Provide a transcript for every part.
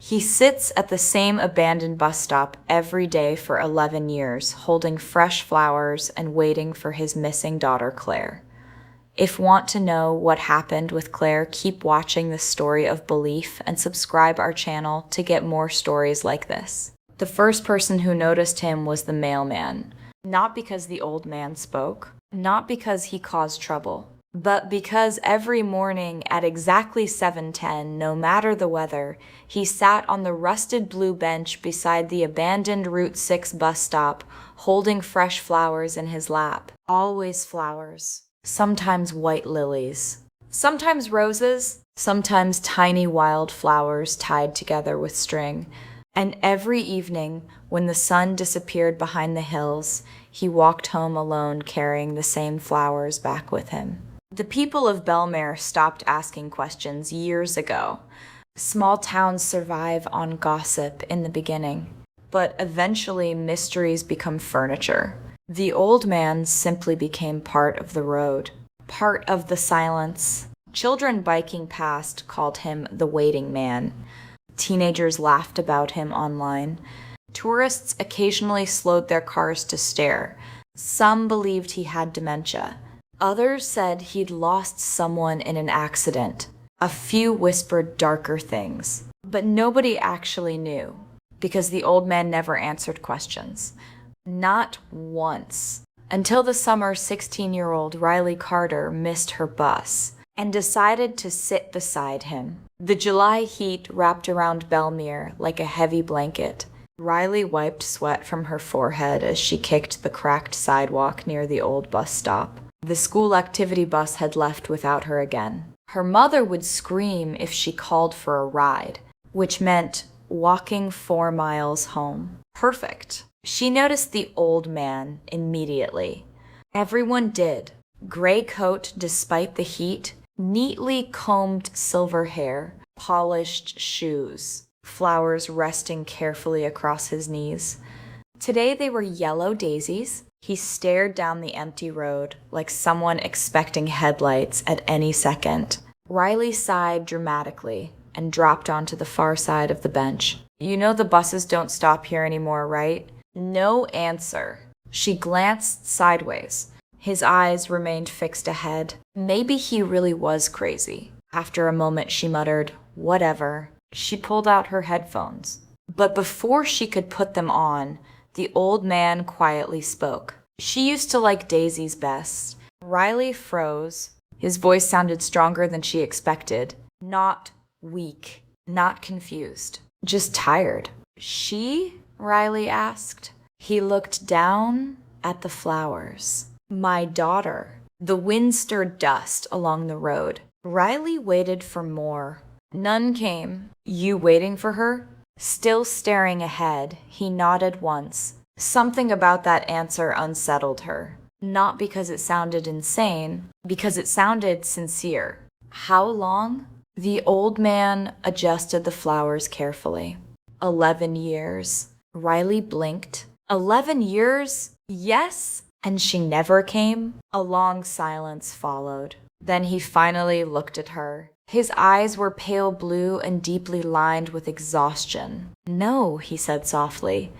He sits at the same abandoned bus stop every day for 11 years, holding fresh flowers and waiting for his missing daughter, Claire. If want to know what happened with Claire, keep watching the story of belief and subscribe our channel to get more stories like this. The first person who noticed him was the mailman, not because the old man spoke, not because he caused trouble, but because every morning at exactly 7:10, no matter the weather, he sat on the rusted blue bench beside the abandoned Route 6 bus stop, holding fresh flowers in his lap. Always flowers. Sometimes white lilies, sometimes roses, sometimes tiny wild flowers tied together with string. And every evening, when the sun disappeared behind the hills, he walked home alone carrying the same flowers back with him. The people of Belmare stopped asking questions years ago. Small towns survive on gossip in the beginning, but eventually mysteries become furniture. The old man simply became part of the road, part of the silence. Children biking past called him the waiting man. Teenagers laughed about him online. Tourists occasionally slowed their cars to stare. Some believed he had dementia. Others said he'd lost someone in an accident. A few whispered darker things. But nobody actually knew, because the old man never answered questions. Not once. Until the summer 16-year-old Riley Carter missed her bus and decided to sit beside him. The July heat wrapped around Belmere like a heavy blanket. Riley wiped sweat from her forehead as she kicked the cracked sidewalk near the old bus stop. The school activity bus had left without her again. Her mother would scream if she called for a ride, which meant walking 4 miles home. Perfect. She noticed the old man immediately. Everyone did. Gray coat despite the heat, neatly combed silver hair, polished shoes, flowers resting carefully across his knees. Today they were yellow daisies. He stared down the empty road like someone expecting headlights at any second. Riley sighed dramatically and dropped onto the far side of the bench. "You know the buses don't stop here anymore, right?" No answer. She glanced sideways. His eyes remained fixed ahead. Maybe he really was crazy. After a moment, she muttered, "Whatever." She pulled out her headphones. But before she could put them on, the old man quietly spoke. She used to like daisies best. Riley froze. His voice sounded stronger than she expected. Not weak, not confused, just tired. "She?" Riley asked. He looked down at the flowers. "My daughter." The wind stirred dust along the road. Riley waited for more. None came. "You waiting for her?" Still staring ahead, he nodded once. Something about that answer unsettled her. Not because it sounded insane, because it sounded sincere. "How long?" The old man adjusted the flowers carefully. 11 years. Riley blinked. 11 years? Yes? And she never came? A long silence followed. Then he finally looked at her. His eyes were pale blue and deeply lined with exhaustion. "No," he said softly,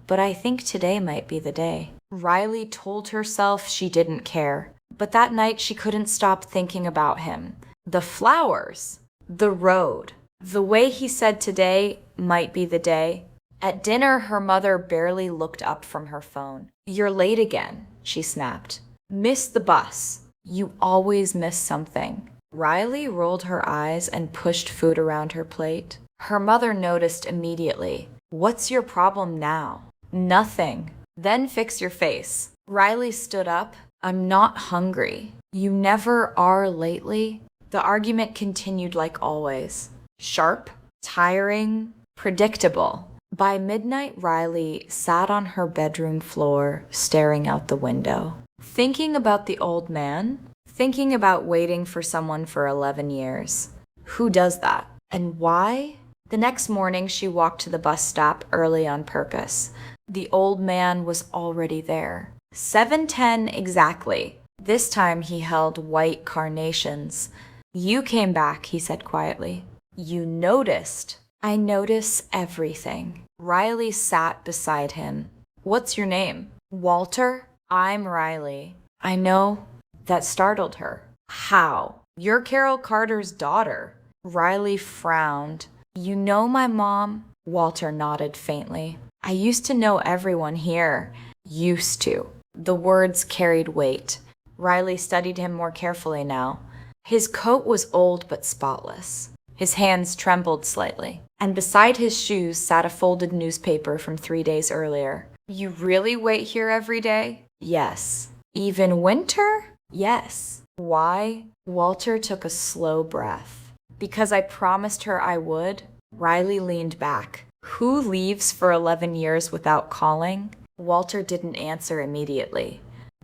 "but I think today might be the day." Riley told herself she didn't care, but that night she couldn't stop thinking about him. The flowers, the road, the way he said today might be the day. At dinner, her mother barely looked up from her phone. "You're late again," she snapped. "Missed the bus. You always miss something." Riley rolled her eyes and pushed food around her plate. Her mother noticed immediately. "What's your problem now?" "Nothing." "Then fix your face." Riley stood up. "I'm not hungry." "You never are lately." The argument continued like always. Sharp, tiring, predictable. By midnight, Riley sat on her bedroom floor, staring out the window. Thinking about the old man, thinking about waiting for someone for 11 years. Who does that? And why? The next morning, she walked to the bus stop early on purpose. The old man was already there. 7:10 exactly. This time he held white carnations. "You came back," he said quietly. "You noticed." I notice everything. Riley sat beside him. What's your name? Walter? I'm Riley. I know. That startled her. How? You're Carol Carter's daughter. Riley frowned. You know my mom? Walter nodded faintly. I used to know everyone here. Used to. The words carried weight. Riley studied him more carefully now. His coat was old but spotless. His hands trembled slightly, and beside his shoes sat a folded newspaper from 3 days earlier. You really wait here every day? Yes. Even winter? Yes. Why? Walter took a slow breath. Because I promised her I would. Riley leaned back. Who leaves for 11 years without calling? Walter didn't answer immediately.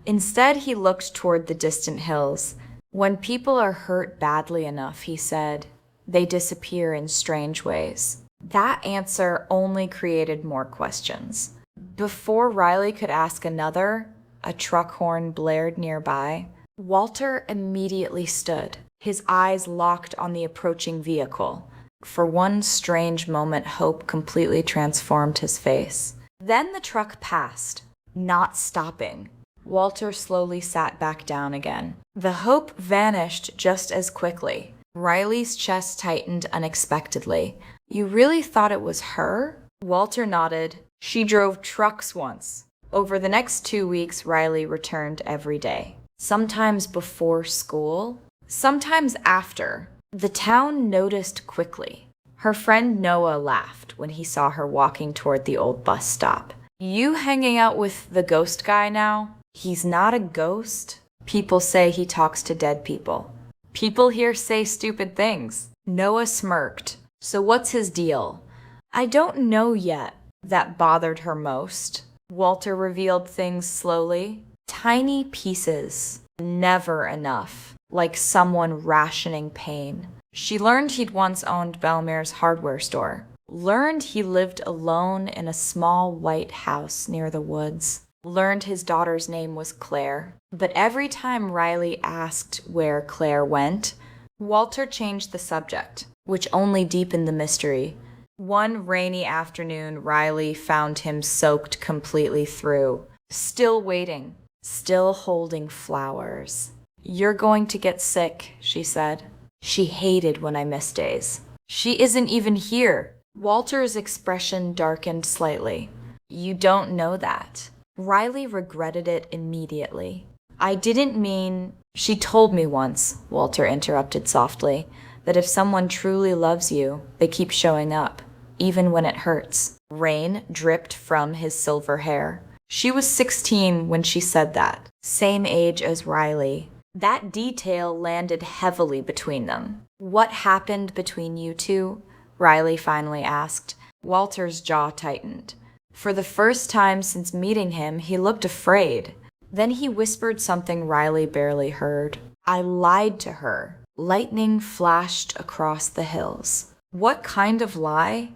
Instead, he looked toward the distant hills. When people are hurt badly enough, he said, they disappear in strange ways. That answer only created more questions. Before Riley could ask another, a truck horn blared nearby. Walter immediately stood, his eyes locked on the approaching vehicle. For one strange moment, hope completely transformed his face. Then the truck passed, not stopping. Walter slowly sat back down again. The hope vanished just as quickly. Riley's chest tightened unexpectedly. You really thought it was her? Walter nodded. She drove trucks once. Over the next 2 weeks, Riley returned every day. Sometimes before school, sometimes after. The town noticed quickly. Her friend Noah laughed when he saw her walking toward the old bus stop. You hanging out with the ghost guy now? He's not a ghost. People say he talks to dead people. People here say stupid things. Noah smirked. So what's his deal? I don't know yet. That bothered her most. Walter revealed things slowly. Tiny pieces. Never enough. Like someone rationing pain. She learned he'd once owned Belmere's hardware store. Learned he lived alone in a small white house near the woods. Learned his daughter's name was Claire. But every time Riley asked where Claire went, Walter changed the subject, which only deepened the mystery. One rainy afternoon, Riley found him soaked completely through, still waiting, still holding flowers. You're going to get sick, she said. She hated when I missed days. She isn't even here. Walter's expression darkened slightly. You don't know that. Riley regretted it immediately. I didn't mean... She told me once, Walter interrupted softly, that if someone truly loves you, they keep showing up, even when it hurts. Rain dripped from his silver hair. She was 16 when she said that, same age as Riley. That detail landed heavily between them. What happened between you two? Riley finally asked. Walter's jaw tightened. For the first time since meeting him, he looked afraid. Then he whispered something Riley barely heard. I lied to her. Lightning flashed across the hills. What kind of lie?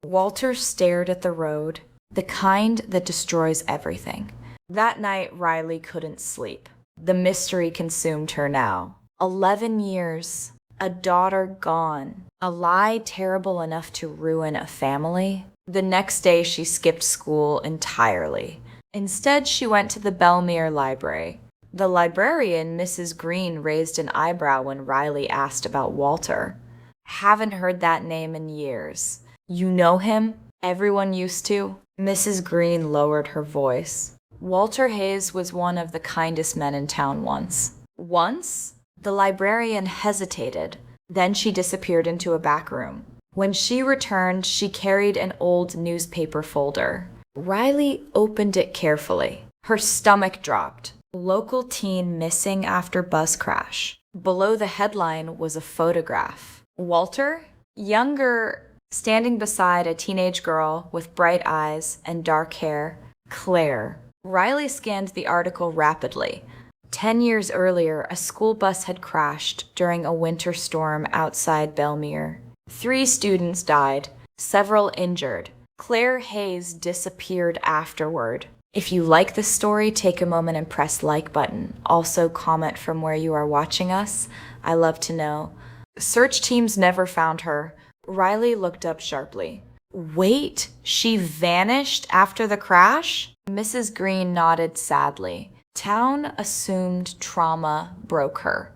Walter stared at the road, the kind that destroys everything. That night, Riley couldn't sleep. The mystery consumed her now. 11 years, a daughter gone, a lie terrible enough to ruin a family. The next day, she skipped school entirely. Instead, she went to the Belmere Library. The librarian, Mrs. Green, raised an eyebrow when Riley asked about Walter. Haven't heard that name in years. You know him? Everyone used to? Mrs. Green lowered her voice. Walter Hayes was one of the kindest men in town once. Once? The librarian hesitated. Then she disappeared into a back room. When she returned, she carried an old newspaper folder. Riley opened it carefully. Her stomach dropped. Local teen missing after bus crash. Below the headline was a photograph. Walter, younger, standing beside a teenage girl with bright eyes and dark hair. Claire. Riley scanned the article rapidly. 10 years earlier, a school bus had crashed during a winter storm outside Belmere. 3 students died, several injured. Claire Hayes disappeared afterward. If you like this story, take a moment and press like button. Also comment from where you are watching us. I love to know. Search teams never found her. Riley looked up sharply. Wait, she vanished after the crash? Mrs. Green nodded sadly. Town assumed trauma broke her.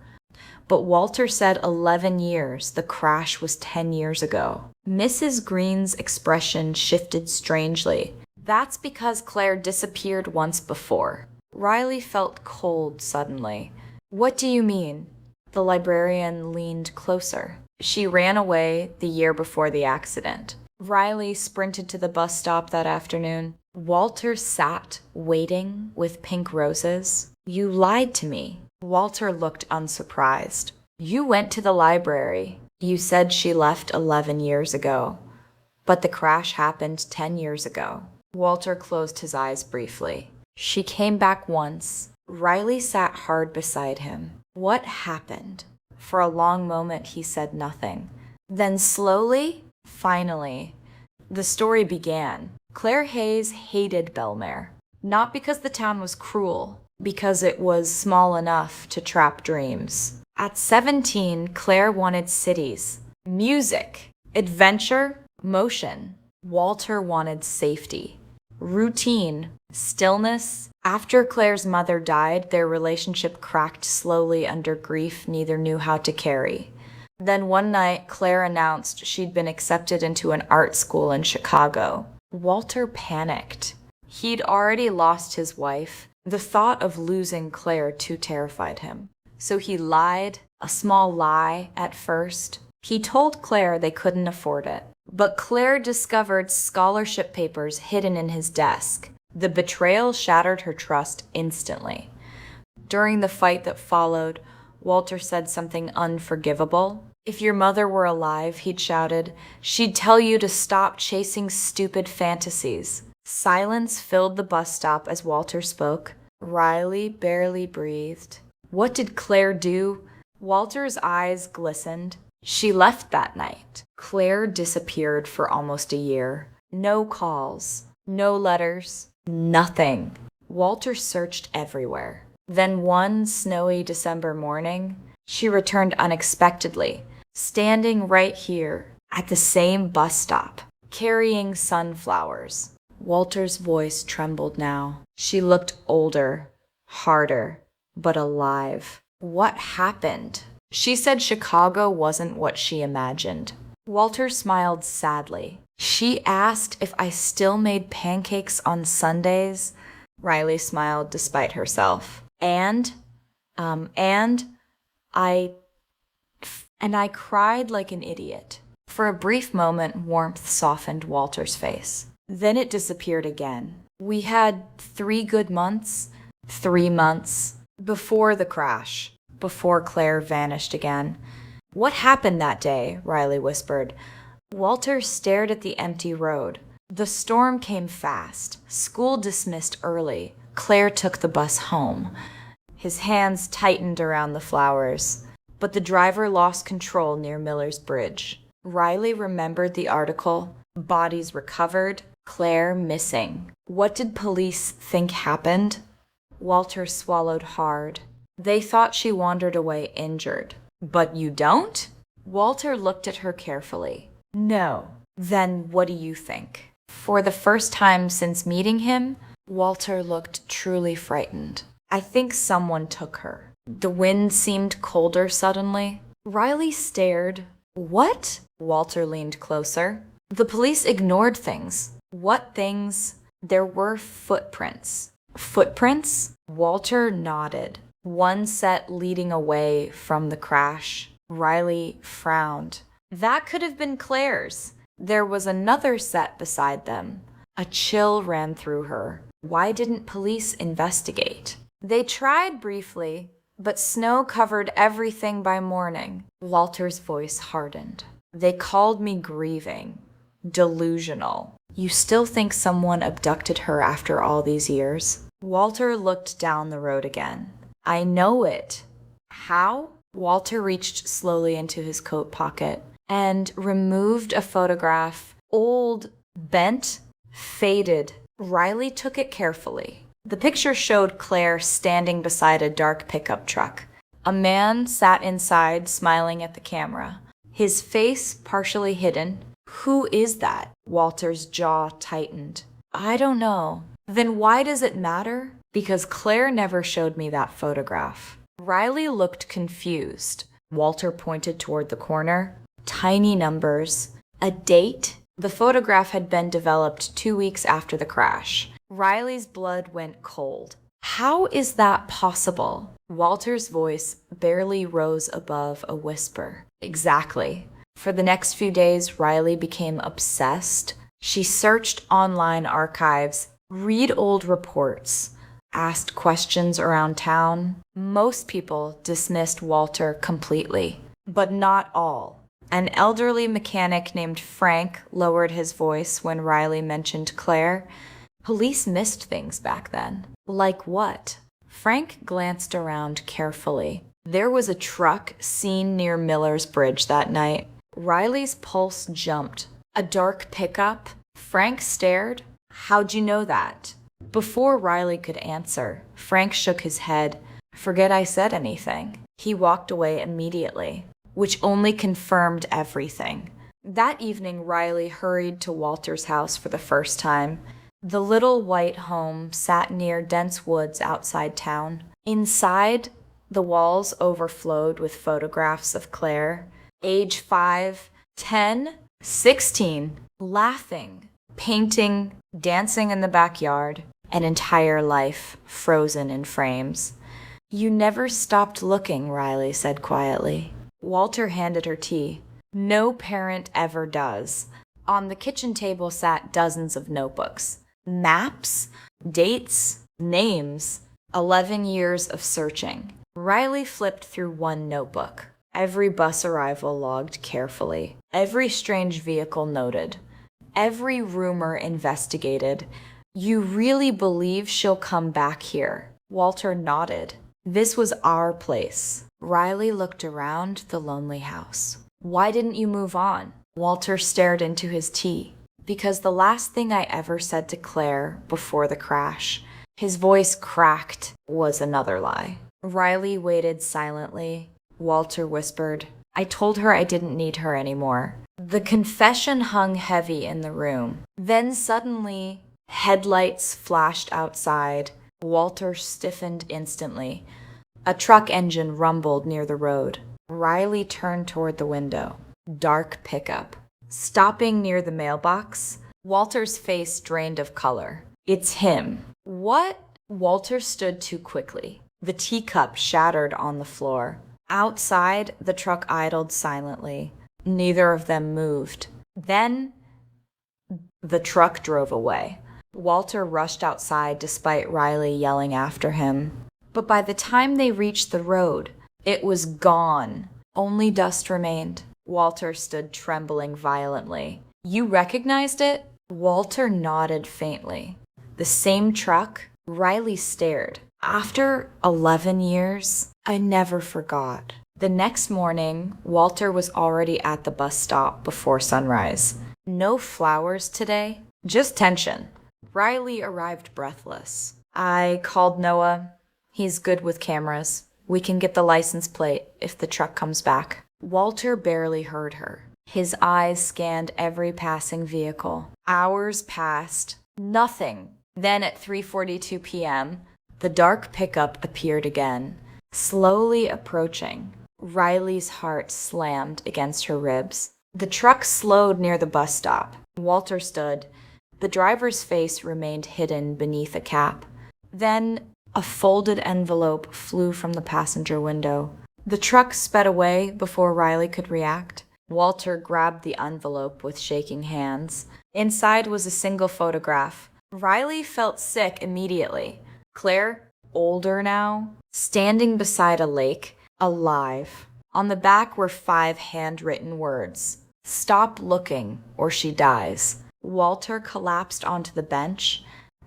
But Walter said 11 years. The crash was 10 years ago. Mrs. Green's expression shifted strangely. That's because Claire disappeared once before. Riley felt cold suddenly. What do you mean? The librarian leaned closer. She ran away the year before the accident. Riley sprinted to the bus stop that afternoon. Walter sat, waiting with pink roses. You lied to me. Walter looked unsurprised. You went to the library. You said she left 11 years ago. But the crash happened 10 years ago. Walter closed his eyes briefly. She came back once. Riley sat hard beside him. What happened? For a long moment, he said nothing. Then slowly, finally, the story began. Claire Hayes hated Belmare. Not because the town was cruel, because it was small enough to trap dreams. At 17, Claire wanted cities, music, adventure, motion. Walter wanted safety, routine, stillness. After Claire's mother died, their relationship cracked slowly under grief neither knew how to carry. Then one night, Claire announced she'd been accepted into an art school in Chicago. Walter panicked. He'd already lost his wife. The thought of losing Claire too terrified him. So he lied, a small lie at first. He told Claire they couldn't afford it. But Claire discovered scholarship papers hidden in his desk. The betrayal shattered her trust instantly. During the fight that followed, Walter said something unforgivable. If your mother were alive, he'd shouted, she'd tell you to stop chasing stupid fantasies. Silence filled the bus stop as Walter spoke. Riley barely breathed. What did Claire do? Walter's eyes glistened. She left that night. Claire disappeared for almost a year. No calls, no letters, nothing. Walter searched everywhere. Then one snowy December morning, she returned unexpectedly, standing right here at the same bus stop, carrying sunflowers. Walter's voice trembled now. She looked older, harder, but alive. What happened? She said Chicago wasn't what she imagined. Walter smiled sadly. She asked if I still made pancakes on Sundays. Riley smiled despite herself. And I cried like an idiot. For a brief moment, warmth softened Walter's face. Then it disappeared again. We had 3 good months, 3 months, before the crash, before Claire vanished again. What happened that day? Riley whispered. Walter stared at the empty road. The storm came fast. School dismissed early. Claire took the bus home. His hands tightened around the flowers, but the driver lost control near Miller's Bridge. Riley remembered the article, bodies recovered, Claire missing. What did police think happened? Walter swallowed hard. They thought she wandered away injured. But you don't? Walter looked at her carefully. No. Then what do you think? For the first time since meeting him, Walter looked truly frightened. I think someone took her. The wind seemed colder suddenly. Riley stared. What? Walter leaned closer. The police ignored things. What things? There were footprints. Footprints? Walter nodded. One set leading away from the crash. Riley frowned. That could have been Claire's. There was another set beside them. A chill ran through her. Why didn't police investigate? They tried briefly, but snow covered everything by morning. Walter's voice hardened. They called me grieving. Delusional. You still think someone abducted her after all these years? Walter looked down the road again. I know it. How? Walter reached slowly into his coat pocket and removed a photograph. Old, bent, faded. Riley took it carefully. The picture showed Claire standing beside a dark pickup truck. A man sat inside, smiling at the camera. his face partially hidden. Who is that? Walter's jaw tightened. I don't know. Then why does it matter? Because Claire never showed me that photograph. Riley looked confused. Walter pointed toward the corner. Tiny numbers. A date? The photograph had been developed 2 weeks after the crash. Riley's blood went cold. How is that possible? Walter's voice barely rose above a whisper. Exactly. For the next few days, Riley became obsessed. She searched online archives, read old reports, asked questions around town. Most people dismissed Walter completely, but not all. An elderly mechanic named Frank lowered his voice when Riley mentioned Claire. Police missed things back then. Like what? Frank glanced around carefully. There was a truck seen near Miller's Bridge that night. Riley's pulse jumped. A dark pickup? Frank stared. How'd you know that? Before Riley could answer, Frank shook his head. Forget I said anything. He walked away immediately, which only confirmed everything. That evening, Riley hurried to Walter's house for the first time. The little white home sat near dense woods outside town. Inside, the walls overflowed with photographs of Claire, age 5, 10, 16, laughing, painting, dancing in the backyard, an entire life frozen in frames. You never stopped looking, Riley said quietly. Walter handed her tea. No parent ever does. On the kitchen table sat dozens of notebooks. Maps, dates, names, 11 years of searching. Riley flipped through one notebook. Every bus arrival logged carefully. Every strange vehicle noted. Every rumor investigated. You really believe she'll come back here? Walter nodded. This was our place. Riley looked around the lonely house. Why didn't you move on? Walter stared into his tea. Because the last thing I ever said to Claire before the crash, his voice cracked, was another lie. Riley waited silently. Walter whispered, I told her I didn't need her anymore. The confession hung heavy in the room. Then suddenly, headlights flashed outside. Walter stiffened instantly. A truck engine rumbled near the road. Riley turned toward the window. Dark pickup. Stopping near the mailbox, Walter's face drained of color. It's him. What? Walter stood too quickly. The teacup shattered on the floor. Outside, the truck idled silently. Neither of them moved. Then, the truck drove away. Walter rushed outside despite Riley yelling after him. But by the time they reached the road, it was gone. Only dust remained. Walter stood trembling violently. You recognized it? Walter nodded faintly. The same truck? Riley stared. After 11 years, I never forgot. The next morning, Walter was already at the bus stop before sunrise. No flowers today, just tension. Riley arrived breathless. I called Noah. He's good with cameras. We can get the license plate if the truck comes back. Walter barely heard her. His eyes scanned every passing vehicle. Hours passed. Nothing. Then at 3:42 p.m., the dark pickup appeared again, slowly approaching. Riley's heart slammed against her ribs. The truck slowed near the bus stop. Walter stood. The driver's face remained hidden beneath a cap. Then a folded envelope flew from the passenger window. The truck sped away before Riley could react. Walter grabbed the envelope with shaking hands. Inside was a single photograph. Riley felt sick immediately. Claire, older now, standing beside a lake, alive. On the back were 5 handwritten words. Stop looking, or she dies. Walter collapsed onto the bench.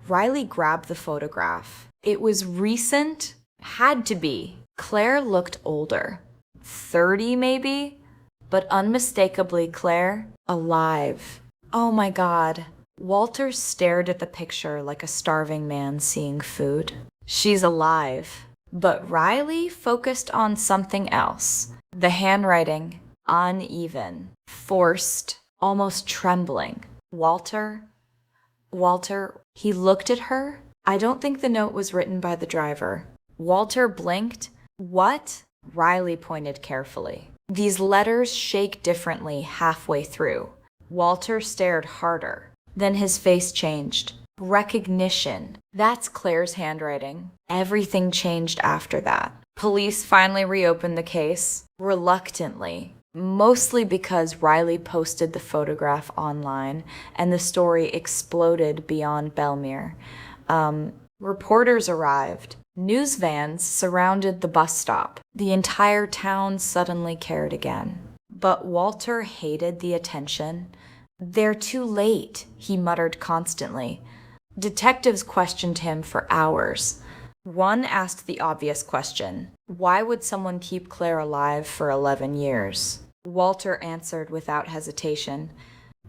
Riley grabbed the photograph. It was recent? Had to be. Claire looked older. 30 maybe? But unmistakably Claire, alive. Oh my God. Walter stared at the picture like a starving man seeing food. She's alive. But Riley focused on something else. The handwriting. uneven, forced, almost trembling. Walter, he looked at her. I don't think the note was written by the driver. Walter blinked. What? Riley pointed carefully. These letters shake differently halfway through. Walter stared harder. Then his face changed. Recognition. That's Claire's handwriting. Everything changed after that. Police finally reopened the case, reluctantly, mostly because Riley posted the photograph online and the story exploded beyond Belmere. Reporters arrived. News vans surrounded the bus stop. The entire town suddenly cared again. But Walter hated the attention. "They're too late," he muttered constantly. Detectives questioned him for hours. One asked the obvious question: why would someone keep Claire alive for 11 years? Walter answered without hesitation: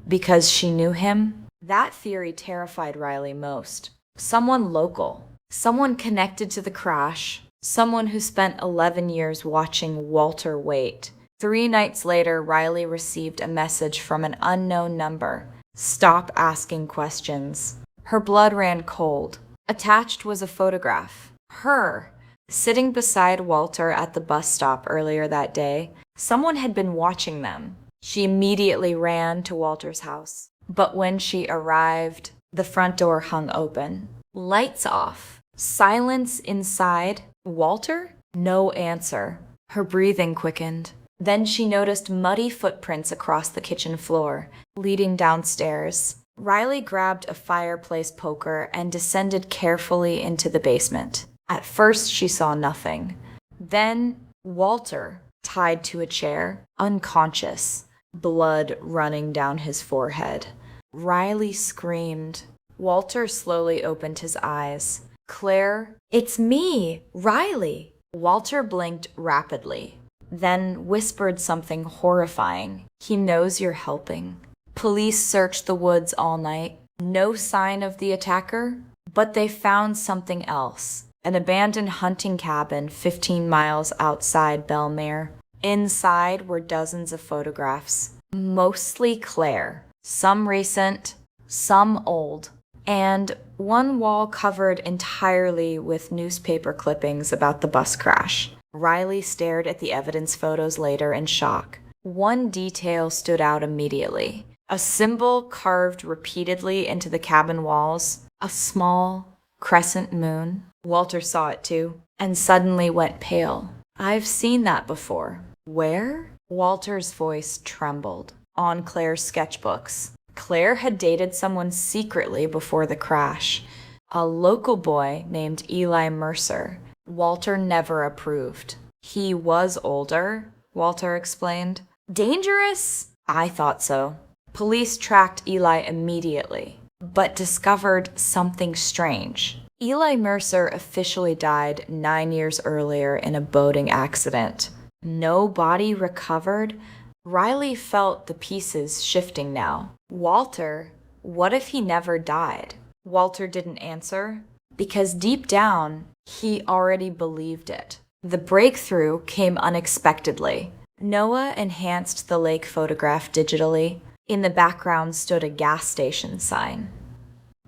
because she knew him. That theory terrified Riley most. Someone local. Someone connected to the crash. Someone who spent 11 years watching Walter wait. 3 nights later, Riley received a message from an unknown number. "Stop asking questions." Her blood ran cold. Attached was a photograph. Her, sitting beside Walter at the bus stop earlier that day. Someone had been watching them. She immediately ran to Walter's house. But when she arrived, the front door hung open. Lights off. Silence inside. Walter? No answer. Her breathing quickened. Then she noticed muddy footprints across the kitchen floor, leading downstairs. Riley grabbed a fireplace poker and descended carefully into the basement. At first, she saw nothing. Then, Walter, tied to a chair, unconscious, blood running down his forehead. Riley screamed. Walter slowly opened his eyes. "Claire, it's me, Riley." Walter blinked rapidly, then whispered something horrifying. "He knows you're helping." Police searched the woods all night. No sign of the attacker, but they found something else. An abandoned hunting cabin 15 miles outside Belmere. Inside were dozens of photographs, mostly Claire. Some recent, some old, and one wall covered entirely with newspaper clippings about the bus crash. Riley stared at the evidence photos later in shock. One detail stood out immediately. A symbol carved repeatedly into the cabin walls. A small crescent moon. Walter saw it too, and suddenly went pale. "I've seen that before." "Where?" Walter's voice trembled. "On Claire's sketchbooks." Claire had dated someone secretly before the crash. A local boy named Eli Mercer. Walter never approved. "He was older," Walter explained. "Dangerous?" "I thought so." Police tracked Eli immediately, but discovered something strange. Eli Mercer officially died 9 years earlier in a boating accident. No body recovered. Riley felt the pieces shifting now. Walter, what if he never died? Walter didn't answer, because deep down, he already believed it. The breakthrough came unexpectedly. Noah enhanced the lake photograph digitally. In the background stood a gas station sign.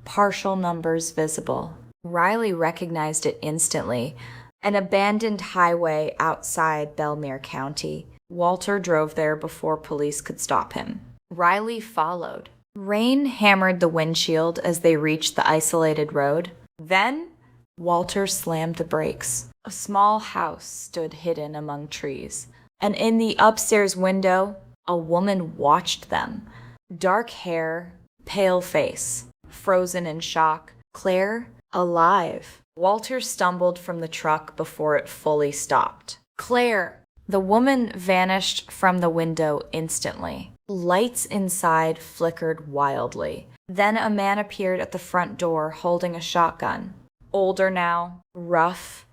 Partial numbers visible. Riley recognized it instantly. An abandoned highway outside Belmere County. Walter drove there before police could stop him. Riley followed. Rain hammered the windshield as they reached the isolated road. Then, Walter slammed the brakes. A small house stood hidden among trees, and in the upstairs window, a woman watched them. Dark hair, pale face, frozen in shock. Claire, alive. Walter stumbled from the truck before it fully stopped. "Claire!" The woman vanished from the window instantly. Lights inside flickered wildly. Then a man appeared at the front door holding a shotgun. Older now, rough.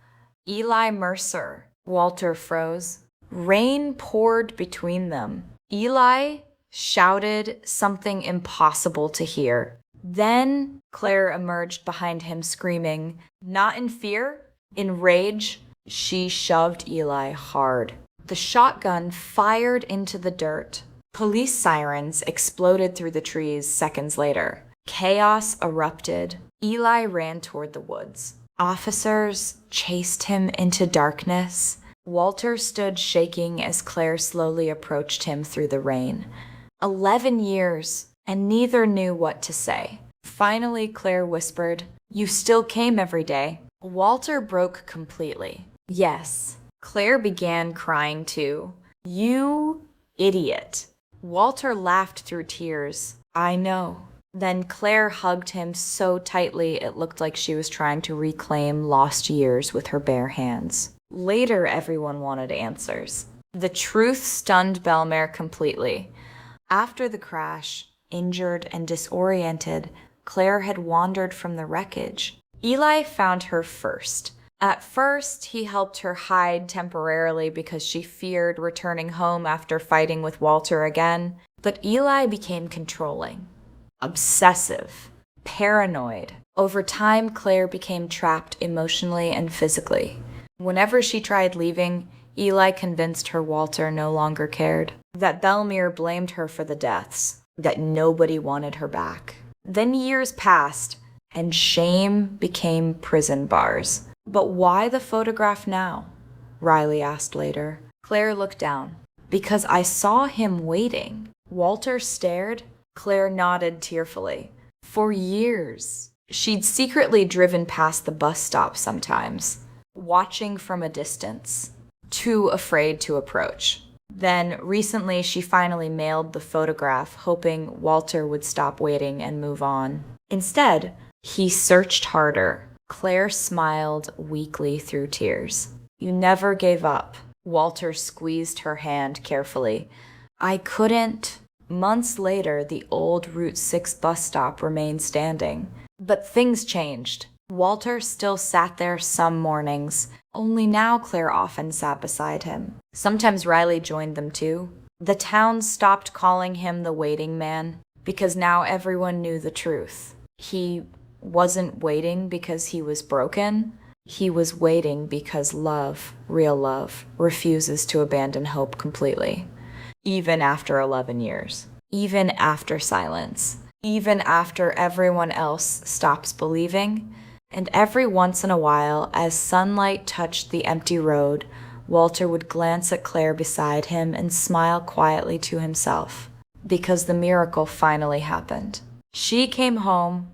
Eli Mercer. Walter froze. Rain poured between them. Eli shouted something impossible to hear. Then Claire emerged behind him screaming, not in fear, in rage. She shoved Eli hard. The shotgun fired into the dirt. Police sirens exploded through the trees seconds later. Chaos erupted. Eli ran toward the woods. Officers chased him into darkness. Walter stood shaking as Claire slowly approached him through the rain. 11 years, and neither knew what to say. Finally, Claire whispered, "You still came every day." Walter broke completely. "Yes." Claire began crying too. "You idiot." Walter laughed through tears. "I know." Then Claire hugged him so tightly it looked like she was trying to reclaim lost years with her bare hands. Later, everyone wanted answers. The truth stunned Bellemare completely. After the crash, injured and disoriented, Claire had wandered from the wreckage. Eli found her first. At first, he helped her hide temporarily because she feared returning home after fighting with Walter again. But Eli became controlling, obsessive, paranoid. Over time, Claire became trapped emotionally and physically. Whenever she tried leaving, Eli convinced her Walter no longer cared, that Bellemare blamed her for the deaths, that nobody wanted her back. Then years passed, and shame became prison bars. "But why the photograph now?" Riley asked later. Claire looked down. "Because I saw him waiting." Walter stared. Claire nodded tearfully. For years, she'd secretly driven past the bus stop sometimes, watching from a distance, too afraid to approach. Then, recently, she finally mailed the photograph, hoping Walter would stop waiting and move on. Instead, he searched harder. Claire smiled weakly through tears. "You never gave up." Walter squeezed her hand carefully. "I couldn't." Months later, the old Route 6 bus stop remained standing. But things changed. Walter still sat there some mornings, only now Claire often sat beside him. Sometimes Riley joined them too. The town stopped calling him the waiting man, because now everyone knew the truth. He wasn't waiting because he was broken. He was waiting because love, real love, refuses to abandon hope completely. Even after 11 years. Even after silence. Even after everyone else stops believing. And every once in a while, as sunlight touched the empty road, Walter would glance at Claire beside him and smile quietly to himself. Because the miracle finally happened. She came home,